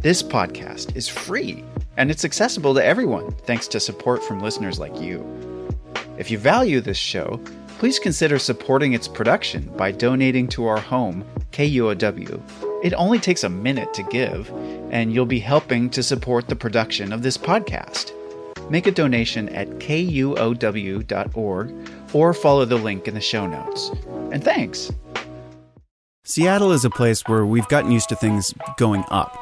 This podcast is free, and it's accessible to everyone thanks to support from listeners like you. If you value this show, please consider supporting its production by donating to our home, KUOW. It only takes a minute to give, and you'll be helping to support the production of this podcast. Make a donation at KUOW.org or follow the link in the show notes. And thanks! Seattle is a place where we've gotten used to things going up.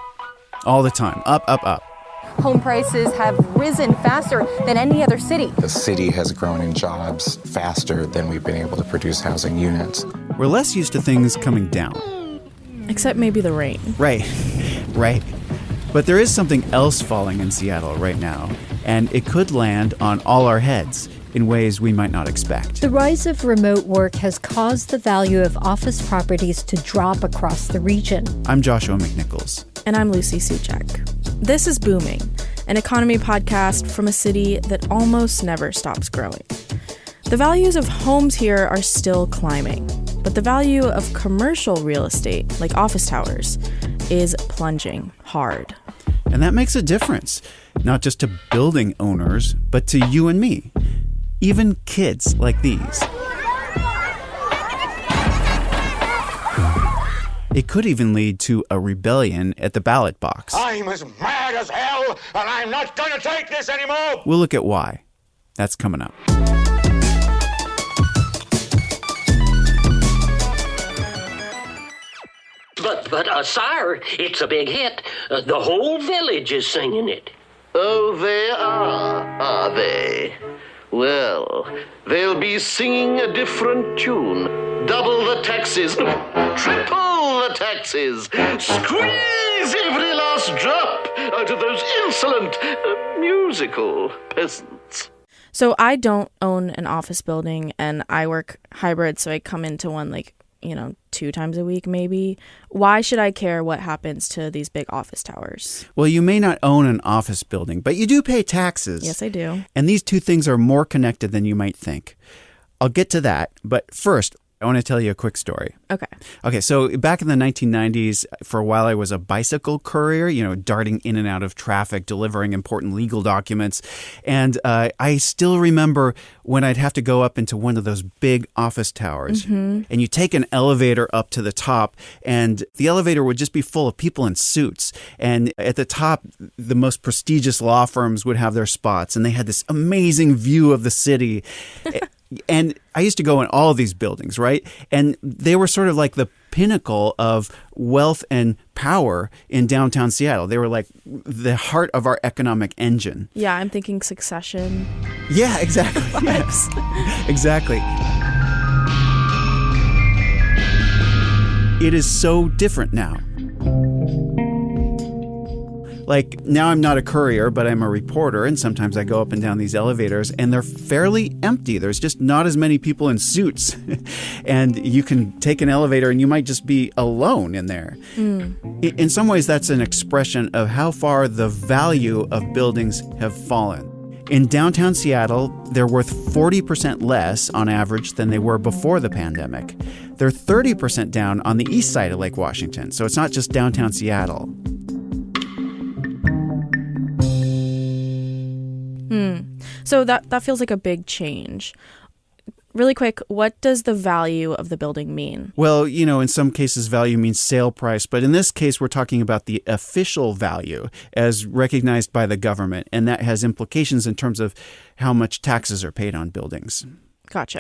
All the time. Up, up, up. Home prices have risen faster than any other city. The city has grown in jobs faster than we've been able to produce housing units. We're less used to things coming down. Except maybe the rain. Right. But there is something else falling in Seattle right now, and it could land on all our heads in ways we might not expect. The rise of remote work has caused the value of office properties to drop across the region. I'm Joshua McNichols. And I'm Lucy Suchek. This is Booming, an economy podcast from a city that almost never stops growing. The values of homes here are still climbing, but the value of commercial real estate, like office towers, is plunging hard. And that makes a difference, not just to building owners, but to you and me. Even kids like these. It could even lead to a rebellion at the ballot box. I'm as mad as hell, and I'm not going to take this anymore! We'll look at why. That's coming up. But, sire, it's a big hit. The whole village is singing it. Oh, they are they? Well, they'll be singing a different tune. Double the taxes, triple the taxes. Squeeze every last drop out of those insolent musical peasants. So I don't own an office building, and I work hybrid, so I come into one 2 times a week maybe. Why should I care what happens to these big office towers? Well, you may not own an office building, but you do pay taxes. Yes, I do. And these two things are more connected than you might think. I'll get to that, but first, I want to tell you a quick story. Okay, so back in the 1990s, for a while I was a bicycle courier, darting in and out of traffic, delivering important legal documents. And I still remember when I'd have to go up into one of those big office towers. Mm-hmm. And you take an elevator up to the top, and the elevator would just be full of people in suits. And at the top, the most prestigious law firms would have their spots, and they had this amazing view of the city. And I used to go in all of these buildings, right? And they were sort of like the pinnacle of wealth and power in downtown Seattle. They were like the heart of our economic engine. Yeah, I'm thinking Succession. Yeah, exactly. Yes, exactly. It is so different now. Like, now I'm not a courier, but I'm a reporter, and sometimes I go up and down these elevators, and they're fairly empty. There's just not as many people in suits. And you can take an elevator, and you might just be alone in there. Mm. In some ways, that's an expression of how far the value of buildings have fallen. In downtown Seattle, they're worth 40% less on average than they were before the pandemic. They're 30% down on the east side of Lake Washington, so it's not just downtown Seattle. So that feels like a big change. Really quick, what does the value of the building mean? Well, in some cases, value means sale price. But in this case, we're talking about the official value as recognized by the government. And that has implications in terms of how much taxes are paid on buildings. Gotcha.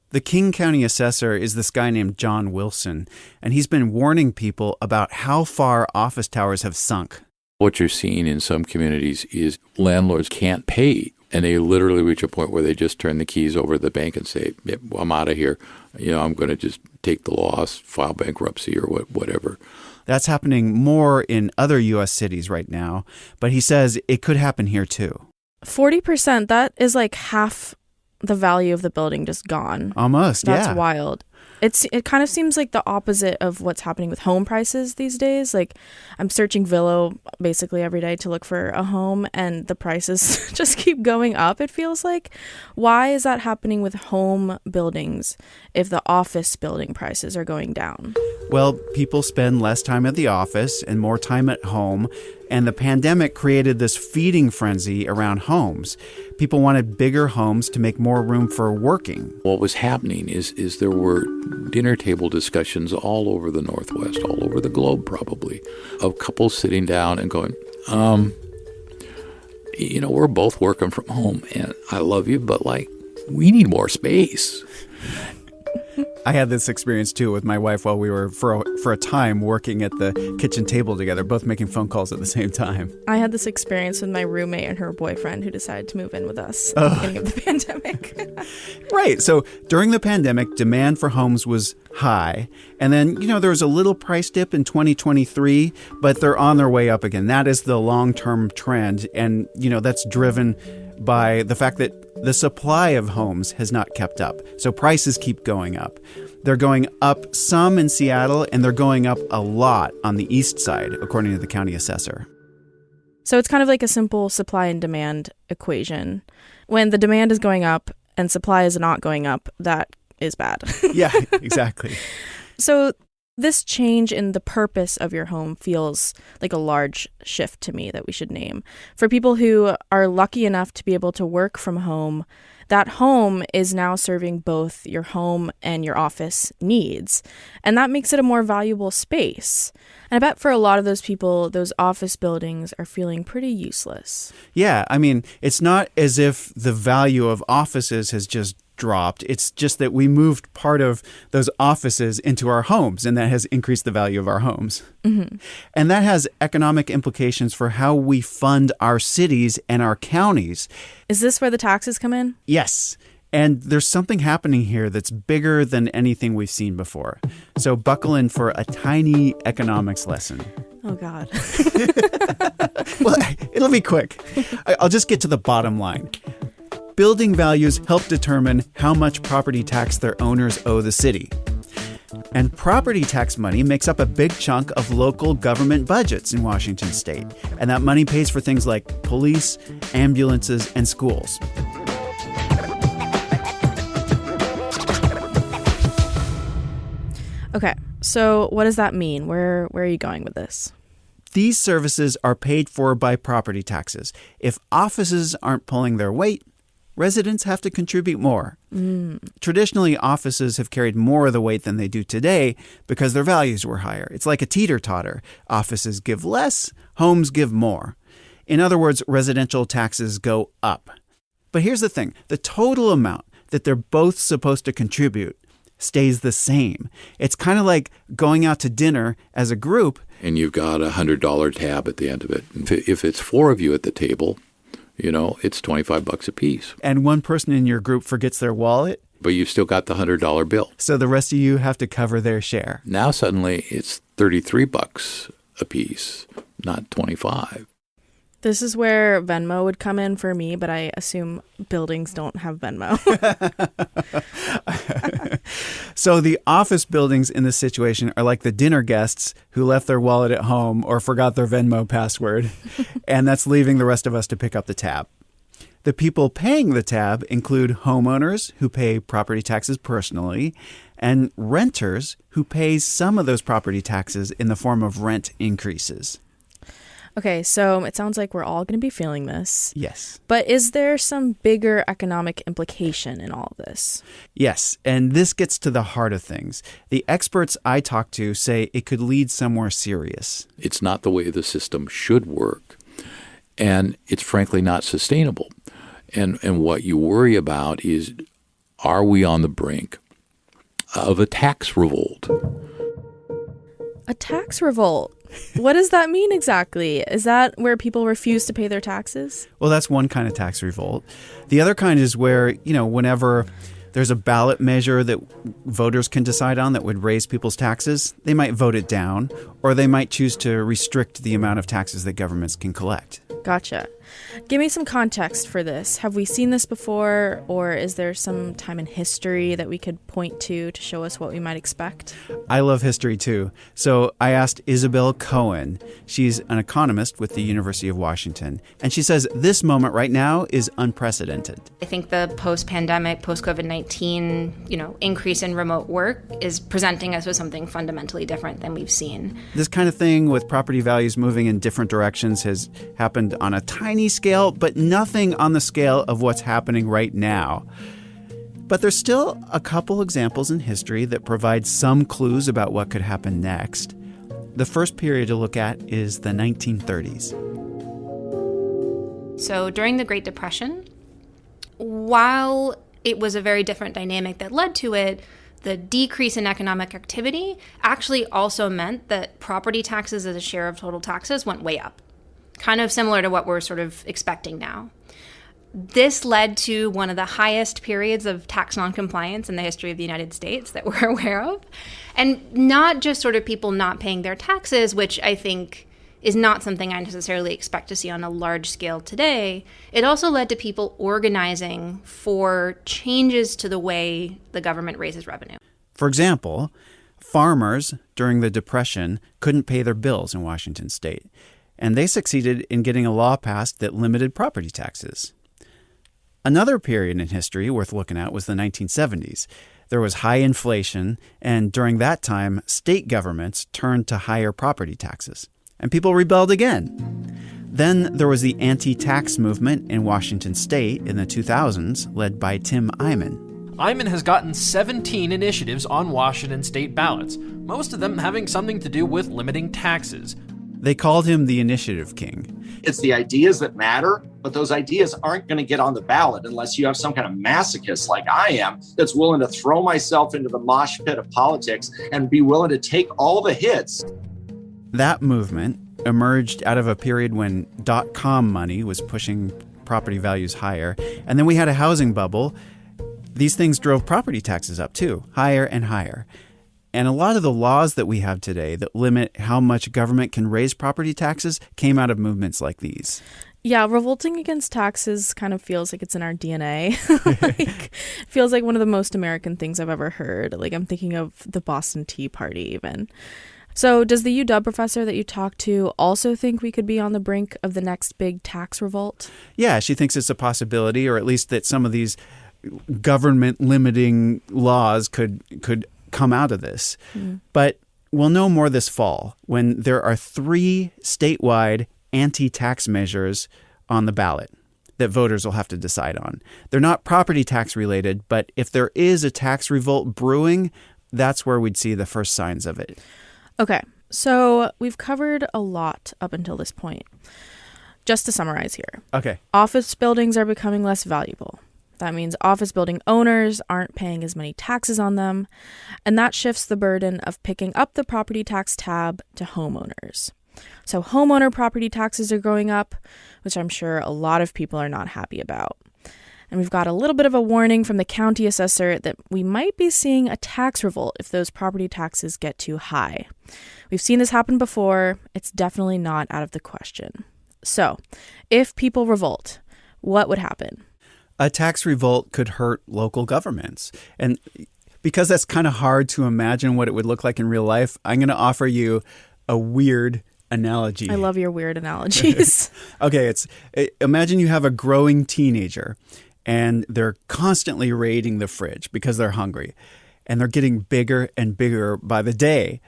The King County Assessor is this guy named John Wilson. And he's been warning people about how far office towers have sunk. What you're seeing in some communities is landlords can't pay. And they literally reach a point where they just turn the keys over to the bank and say, yep, I'm out of here. I'm going to just take the loss, file bankruptcy or whatever. That's happening more in other U.S. cities right now. But he says it could happen here too. 40%, that is like half the value of the building just gone. Almost, That's wild. It kind of seems like the opposite of what's happening with home prices these days. Like, I'm searching Zillow basically every day to look for a home, and the prices just keep going up, it feels like. Why is that happening with home buildings if the office building prices are going down? Well, people spend less time at the office and more time at home, and the pandemic created this feeding frenzy around homes. People wanted bigger homes to make more room for working. What was happening is there were dinner table discussions all over the Northwest, all over the globe probably, of couples sitting down and going, we're both working from home, and I love you, but we need more space. I had this experience too with my wife while we were for a time working at the kitchen table together, both making phone calls at the same time. I had this experience with my roommate and her boyfriend who decided to move in with us at the beginning of the pandemic. Right. So during the pandemic, demand for homes was high. And then, there was a little price dip in 2023, but they're on their way up again. That is the long-term trend. And, that's driven by the fact that the supply of homes has not kept up. So prices keep going up. They're going up some in Seattle, and they're going up a lot on the east side, according to the County Assessor. So it's kind of like a simple supply and demand equation. When the demand is going up and supply is not going up, that is bad. Yeah, exactly. So this change in the purpose of your home feels like a large shift to me that we should name. For people who are lucky enough to be able to work from home, that home is now serving both your home and your office needs. And that makes it a more valuable space. And I bet for a lot of those people, those office buildings are feeling pretty useless. Yeah, it's not as if the value of offices has just dropped. It's just that we moved part of those offices into our homes, and that has increased the value of our homes. Mm-hmm. And that has economic implications for how we fund our cities and our counties. Is this where the taxes come in? Yes. And there's something happening here that's bigger than anything we've seen before. So buckle in for a tiny economics lesson. Oh, God. Well, it'll be quick. I'll just get to the bottom line. Building values help determine how much property tax their owners owe the city. And property tax money makes up a big chunk of local government budgets in Washington state. And that money pays for things like police, ambulances, and schools. Okay, so what does that mean? Where are you going with this? These services are paid for by property taxes. If offices aren't pulling their weight, residents have to contribute more. Traditionally, offices have carried more of the weight than they do today because their values were higher. It's like a teeter-totter. Offices give less, homes give more. In other words, residential taxes go up. But here's the thing. The total amount that they're both supposed to contribute stays the same. It's kind of like going out to dinner as a group. And you've got $100 tab at the end of it. If it's four of you at the table, it's $25 a piece. And one person in your group forgets their wallet. But you've still got the $100 bill. So the rest of you have to cover their share. Now suddenly it's $33 a piece, not $25. This is where Venmo would come in for me, but I assume buildings don't have Venmo. So the office buildings in this situation are like the dinner guests who left their wallet at home or forgot their Venmo password, and that's leaving the rest of us to pick up the tab. The people paying the tab include homeowners who pay property taxes personally and renters who pay some of those property taxes in the form of rent increases. Okay, so it sounds like we're all going to be feeling this. Yes. But is there some bigger economic implication in all of this? Yes, and this gets to the heart of things. The experts I talked to say it could lead somewhere serious. It's not the way the system should work, and it's frankly not sustainable. And what you worry about is, are we on the brink of a tax revolt? A tax revolt? What does that mean exactly? Is that where people refuse to pay their taxes? Well, that's one kind of tax revolt. The other kind is where, whenever there's a ballot measure that voters can decide on that would raise people's taxes, they might vote it down, or they might choose to restrict the amount of taxes that governments can collect. Gotcha. Give me some context for this. Have we seen this before, or is there some time in history that we could point to show us what we might expect? I love history too. So I asked Isabel Cohen. She's an economist with the University of Washington. And she says this moment right now is unprecedented. I think the post-pandemic, post-COVID-19, increase in remote work is presenting us with something fundamentally different than we've seen. This kind of thing with property values moving in different directions has happened on a tiny scale, but nothing on the scale of what's happening right now. But there's still a couple examples in history that provide some clues about what could happen next. The first period to look at is the 1930s. So during the Great Depression, while it was a very different dynamic that led to it, the decrease in economic activity actually also meant that property taxes as a share of total taxes went way up. Kind of similar to what we're sort of expecting now. This led to one of the highest periods of tax noncompliance in the history of the United States that we're aware of. And not just sort of people not paying their taxes, which I think is not something I necessarily expect to see on a large scale today. It also led to people organizing for changes to the way the government raises revenue. For example, farmers during the Depression couldn't pay their bills in Washington state. And they succeeded in getting a law passed that limited property taxes. Another period in history worth looking at was the 1970s. There was high inflation, and during that time, state governments turned to higher property taxes. And people rebelled again. Then there was the anti-tax movement in Washington state in the 2000s, led by Tim Eyman. Eyman has gotten 17 initiatives on Washington state ballots, most of them having something to do with limiting taxes. They called him the Initiative King. It's the ideas that matter, but those ideas aren't going to get on the ballot unless you have some kind of masochist like I am that's willing to throw myself into the mosh pit of politics and be willing to take all the hits. That movement emerged out of a period when .com money was pushing property values higher. And then we had a housing bubble. These things drove property taxes up too, higher and higher. And a lot of the laws that we have today that limit how much government can raise property taxes came out of movements like these. Yeah, revolting against taxes kind of feels like it's in our DNA. Feels like one of the most American things I've ever heard. Like I'm thinking of the Boston Tea Party even. So does the UW professor that you talked to also think we could be on the brink of the next big tax revolt? Yeah, she thinks it's a possibility, or at least that some of these government limiting laws could come out of this. But we'll know more this fall when there are 3 statewide anti-tax measures on the ballot that voters will have to decide on. They're not property tax related, but if there is a tax revolt brewing, that's where we'd see the first signs of it. Okay, so we've covered a lot up until this point. Just to summarize here. Okay. Office buildings are becoming less valuable. That means office building owners aren't paying as many taxes on them, and that shifts the burden of picking up the property tax tab to homeowners. So homeowner property taxes are going up, which I'm sure a lot of people are not happy about. And we've got a little bit of a warning from the County Assessor that we might be seeing a tax revolt if those property taxes get too high. We've seen this happen before. It's definitely not out of the question. So, if people revolt, what would happen? A tax revolt could hurt local governments. And because that's kind of hard to imagine what it would look like in real life, I'm going to offer you a weird analogy. I love your weird analogies. Okay, imagine you have a growing teenager and they're constantly raiding the fridge because they're hungry. And they're getting bigger and bigger by the day.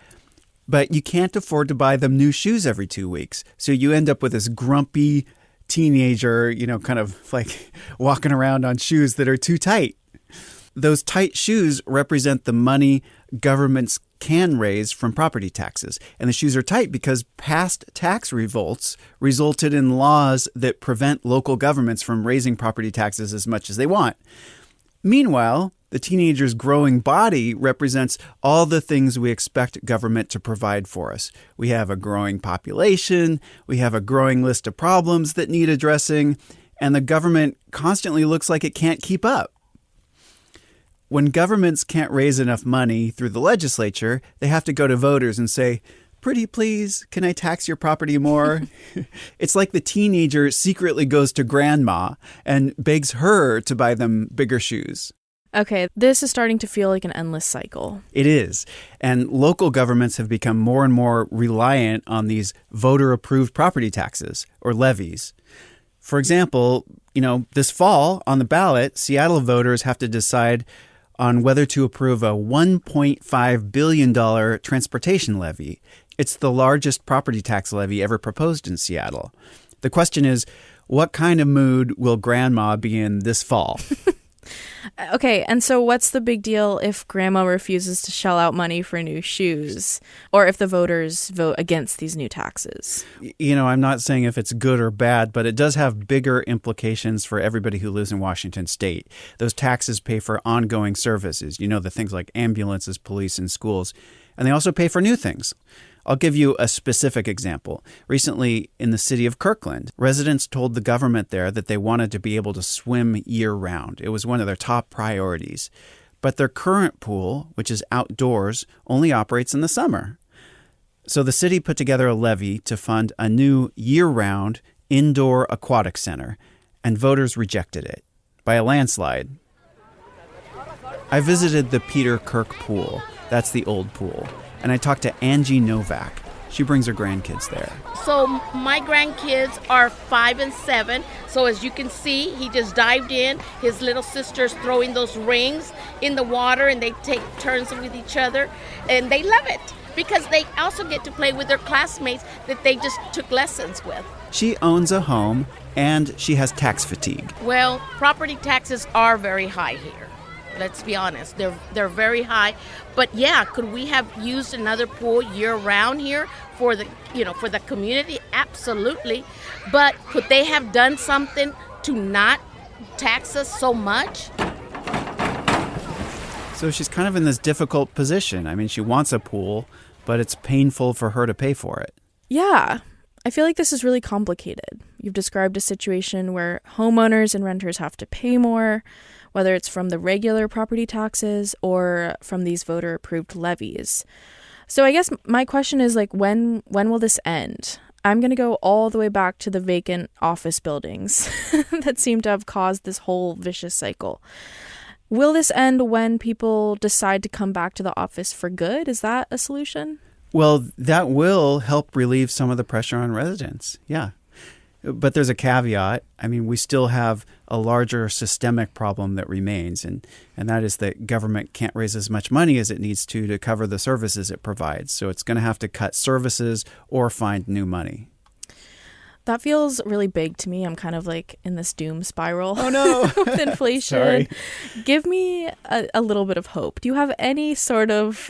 But you can't afford to buy them new shoes every 2 weeks. So you end up with this grumpy teenager, kind of like walking around on shoes that are too tight. Those tight shoes represent the money governments can raise from property taxes. And the shoes are tight because past tax revolts resulted in laws that prevent local governments from raising property taxes as much as they want. Meanwhile, the teenager's growing body represents all the things we expect government to provide for us. We have a growing population, we have a growing list of problems that need addressing, and the government constantly looks like it can't keep up. When governments can't raise enough money through the legislature, they have to go to voters and say, pretty please, can I tax your property more? It's like the teenager secretly goes to grandma and begs her to buy them bigger shoes. Okay, this is starting to feel like an endless cycle. It is. And local governments have become more and more reliant on these voter-approved property taxes, or levies. For example, this fall on the ballot, Seattle voters have to decide on whether to approve a $1.5 billion transportation levy. It's the largest property tax levy ever proposed in Seattle. The question is, what kind of mood will grandma be in this fall? Okay, and so what's the big deal if grandma refuses to shell out money for new shoes, or if the voters vote against these new taxes? I'm not saying if it's good or bad, but it does have bigger implications for everybody who lives in Washington state. Those taxes pay for ongoing services, the things like ambulances, police, and schools. And they also pay for new things. I'll give you a specific example. Recently, in the city of Kirkland, residents told the government there that they wanted to be able to swim year-round. It was one of their top priorities. But their current pool, which is outdoors, only operates in the summer. So the city put together a levy to fund a new year-round indoor aquatic center, and voters rejected it by a landslide. I visited the Peter Kirk pool. That's the old pool. And I talked to Angie Novak. She brings her grandkids there. So my grandkids are 5 and 7. So as you can see, he just dived in. His little sister's throwing those rings in the water, and they take turns with each other. And they love it because they also get to play with their classmates that they just took lessons with. She owns a home, and she has tax fatigue. Well, property taxes are very high here. Let's be honest, they're very high. But yeah, could we have used another pool year-round here for the community? Absolutely. But could they have done something to not tax us so much? So she's kind of in this difficult position. I mean, she wants a pool, but it's painful for her to pay for it. Yeah. I feel like this is really complicated. You've described a situation where homeowners and renters have to pay more, whether it's from the regular property taxes or from these voter-approved levies. So I guess my question is, when will this end? I'm going to go all the way back to the vacant office buildings that seem to have caused this whole vicious cycle. Will this end when people decide to come back to the office for good? Is that a solution? Well, that will help relieve some of the pressure on residents. Yeah. But there's a caveat. I mean, we still have a larger systemic problem that remains, and that is that government can't raise as much money as it needs to cover the services it provides. So it's going to have to cut services or find new money. That feels really big to me. I'm kind of in this doom spiral. Oh, no. With inflation. Sorry. Give me a little bit of hope. Do you have any sort of,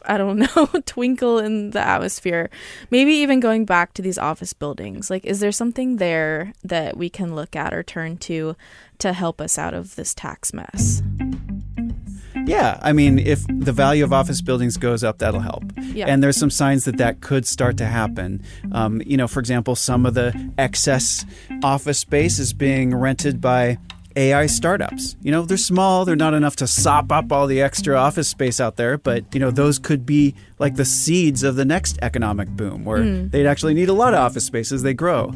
twinkle in the atmosphere? Maybe even going back to these office buildings. Is there something there that we can look at or turn to help us out of this tax mess? Yeah, I mean, if the value of office buildings goes up, that'll help. Yeah. And there's some signs that could start to happen. For example, some of the excess office space is being rented by AI startups. They're small, they're not enough to sop up all the extra office space out there, but, those could be like the seeds of the next economic boom where they'd actually need a lot of office space as they grow.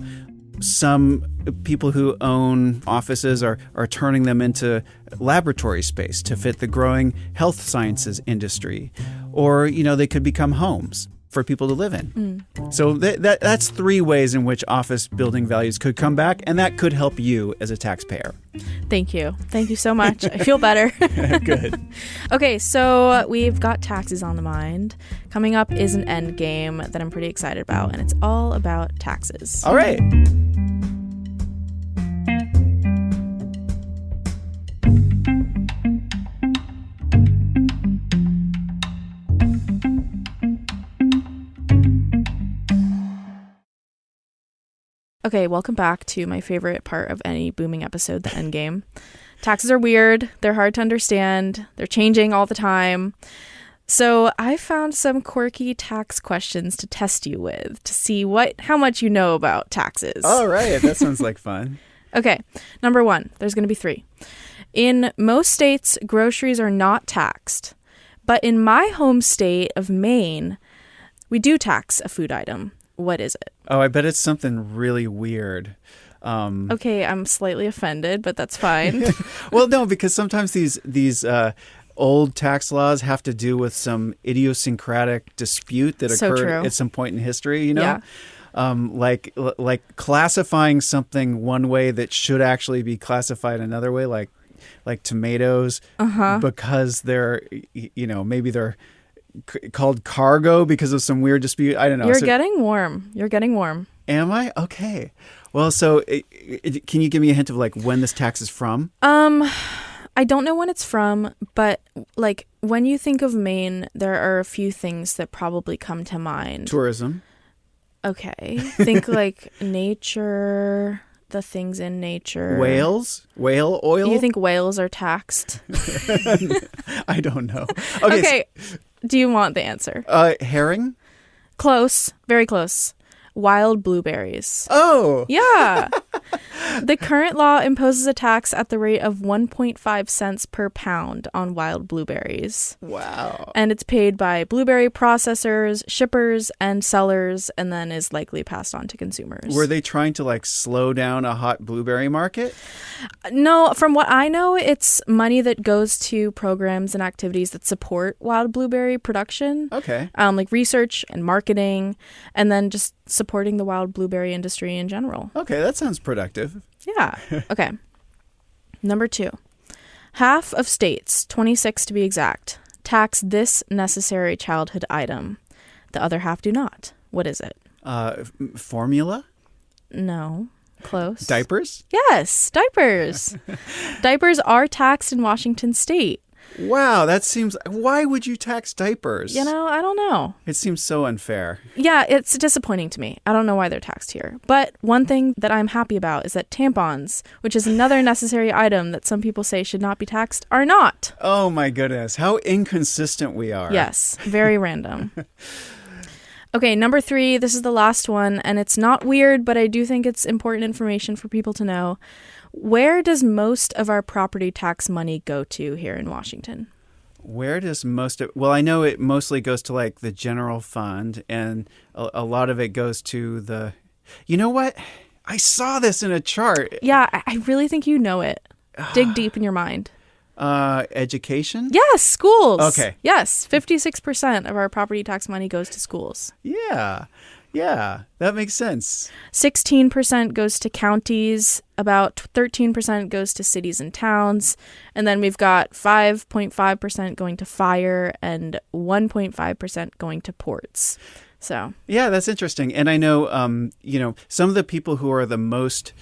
Some people who own offices are turning them into laboratory space to fit the growing health sciences industry. Or, they could become homes for people to live in. So that's 3 ways in which office building values could come back, and that could help you as a taxpayer. Thank you. Thank you so much. I feel better. Good. Okay, so we've got taxes on the mind. Coming up is an end game that I'm pretty excited about, and it's all about taxes. All right. Okay, welcome back to my favorite part of any booming episode, the end game. Taxes are weird. They're hard to understand. They're changing all the time. So I found some quirky tax questions to test you with to see how much you know about taxes. All right. That sounds like fun. Okay. Number 1, there's going to be 3. In most states, groceries are not taxed. But in my home state of Maine, we do tax a food item. What is it? Oh, I bet it's something really weird. Okay, I'm slightly offended, but that's fine. Well, no, because sometimes these old tax laws have to do with some idiosyncratic dispute that occurred at some point in history, you know? Yeah. Like classifying something one way that should actually be classified another way, like tomatoes, because they're, maybe they're called cargo because of some weird dispute. I don't know. You're getting warm. You're getting warm. Am I? Okay. Well, so can you give me a hint of like when this tax is from? I don't know when it's from, but like when you think of Maine, there are a few things that probably come to mind. Tourism. Okay. Think like nature, the things in nature. Whales? Whale oil? You think whales are taxed? I don't know. Okay. Do you want the answer? Herring? Close. Very close. Wild blueberries. Oh! Yeah. The current law imposes a tax at the rate of 1.5 cents per pound on wild blueberries. Wow. And it's paid by blueberry processors, shippers, and sellers, and then is likely passed on to consumers. Were they trying to like slow down a hot blueberry market? No, from what I know, it's money that goes to programs and activities that support wild blueberry production. Okay. Like research and marketing, and then just supporting the wild blueberry industry in general. Okay, that sounds productive. Yeah. Okay. Number 2. Half of states, 26 to be exact, tax this necessary childhood item. The other half do not. What is it? Formula? No. Close. Diapers? Yes, diapers. Diapers are taxed in Washington state. Wow, that seems... Why would you tax diapers? I don't know. It seems so unfair. Yeah, it's disappointing to me. I don't know why they're taxed here. But one thing that I'm happy about is that tampons, which is another necessary item that some people say should not be taxed, are not. Oh my goodness, how inconsistent we are. Yes, very random. Okay, number 3, this is the last one, and it's not weird, but I do think it's important information for people to know. Where does most of our property tax money go to here in Washington? Where does most of... Well, I know it mostly goes to like the general fund, and a lot of it goes to the... You know what? I saw this in a chart. Yeah, I really think you know it. Dig deep in your mind. Education? Yes, schools. Okay. Yes, 56% of our property tax money goes to schools. Yeah, that makes sense. 16% goes to counties, about 13% goes to cities and towns, and then we've got 5.5% going to fire and 1.5% going to ports. So yeah, that's interesting. And I know, some of the people who are the most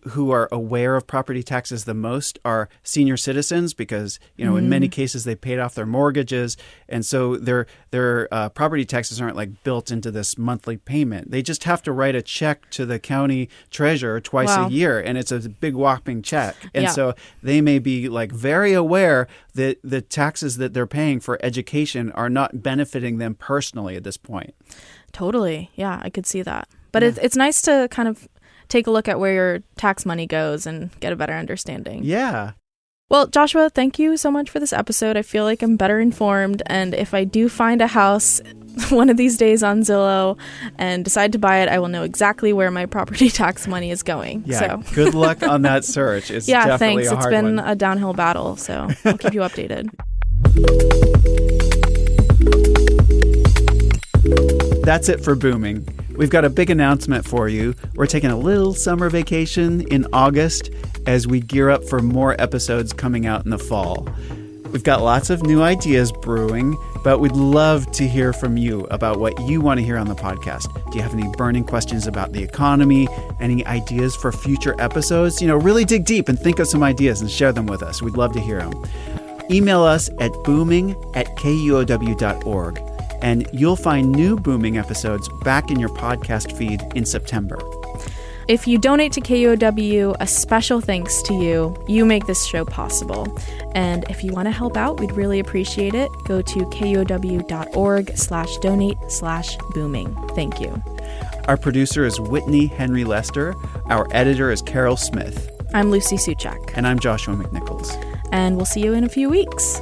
who are aware of property taxes the most are senior citizens because, in many cases they paid off their mortgages. And so their property taxes aren't like built into this monthly payment. They just have to write a check to the county treasurer twice a year. And it's a big whopping check. And so they may be like very aware that the taxes that they're paying for education are not benefiting them personally at this point. Totally. Yeah, I could see that. But it's nice to kind of take a look at where your tax money goes and get a better understanding. Yeah. Well, Joshua, thank you so much for this episode. I feel like I'm better informed. And if I do find a house one of these days on Zillow and decide to buy it, I will know exactly where my property tax money is going. Yeah, so. Good luck on that search. It's definitely thanks. a hard It's been one. a downhill battle, so I'll keep you updated. That's it for Booming. We've got a big announcement for you. We're taking a little summer vacation in August as we gear up for more episodes coming out in the fall. We've got lots of new ideas brewing, but we'd love to hear from you about what you want to hear on the podcast. Do you have any burning questions about the economy? Any ideas for future episodes? Really dig deep and think of some ideas and share them with us. We'd love to hear them. Email us at booming@kuow.org. And you'll find new Booming episodes back in your podcast feed in September. If you donate to KUOW, a special thanks to you. You make this show possible. And if you want to help out, we'd really appreciate it. Go to kuow.org/donate/booming. Thank you. Our producer is Whitney Henry Lester. Our editor is Carol Smith. I'm Lucy Suchak. And I'm Joshua McNichols. And we'll see you in a few weeks.